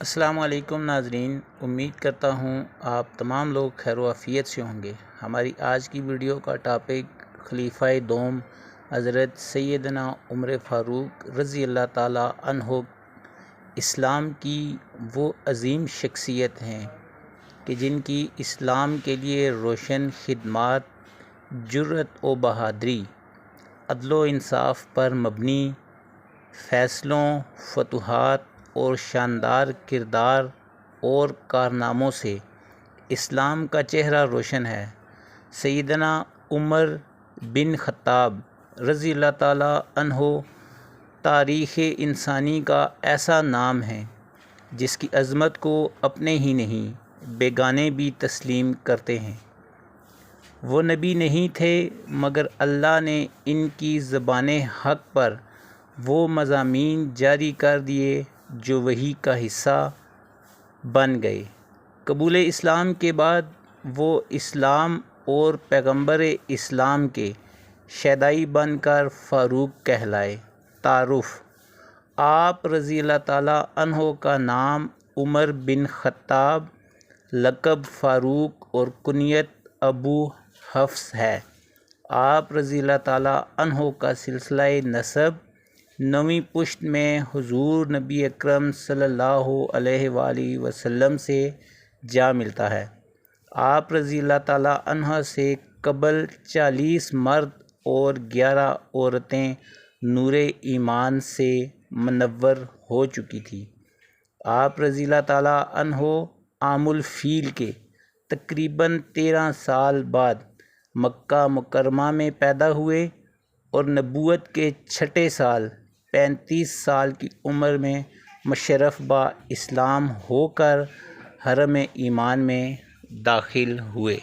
السلام علیکم ناظرین، امید کرتا ہوں آپ تمام لوگ خیر و عافیت سے ہوں گے۔ ہماری آج کی ویڈیو کا ٹاپک خلیفہ دوم حضرت سیدنا عمر فاروق رضی اللہ تعالی عنہ اسلام کی وہ عظیم شخصیت ہیں کہ جن کی اسلام کے لیے روشن خدمات، جرأت و بہادری، عدل و انصاف پر مبنی فیصلوں، فتوحات اور شاندار کردار اور کارناموں سے اسلام کا چہرہ روشن ہے۔ سیدنا عمر بن خطاب رضی اللہ تعالی عنہ تاریخ انسانی کا ایسا نام ہے جس کی عظمت کو اپنے ہی نہیں بیگانے بھی تسلیم کرتے ہیں۔ وہ نبی نہیں تھے مگر اللہ نے ان کی زبان حق پر وہ مضامین جاری کر دیے جو وحی کا حصہ بن گئے۔ قبول اسلام کے بعد وہ اسلام اور پیغمبر اسلام کے شیدائی بن کر فاروق کہلائے۔ تعارف: آپ رضی اللہ تعالی عنہ کا نام عمر بن خطاب، لقب فاروق اور کنیت ابو حفص ہے۔ آپ رضی اللہ تعالی عنہ کا سلسلہ نسب 9ویں پشت میں حضور نبی اکرم صلی اللہ علیہ وآلہ وسلم سے جا ملتا ہے۔ آپ رضی اللہ تعالی عنہ سے قبل 40 مرد اور 11 عورتیں نور ایمان سے منور ہو چکی تھیں۔ آپ رضی اللہ تعالی عنہ عام الفیل کے تقریباً 13 سال بعد مکہ مکرمہ میں پیدا ہوئے اور نبوت کے چھٹے سال 35 سال کی عمر میں مشرف با اسلام ہو کر حرم ایمان میں داخل ہوئے۔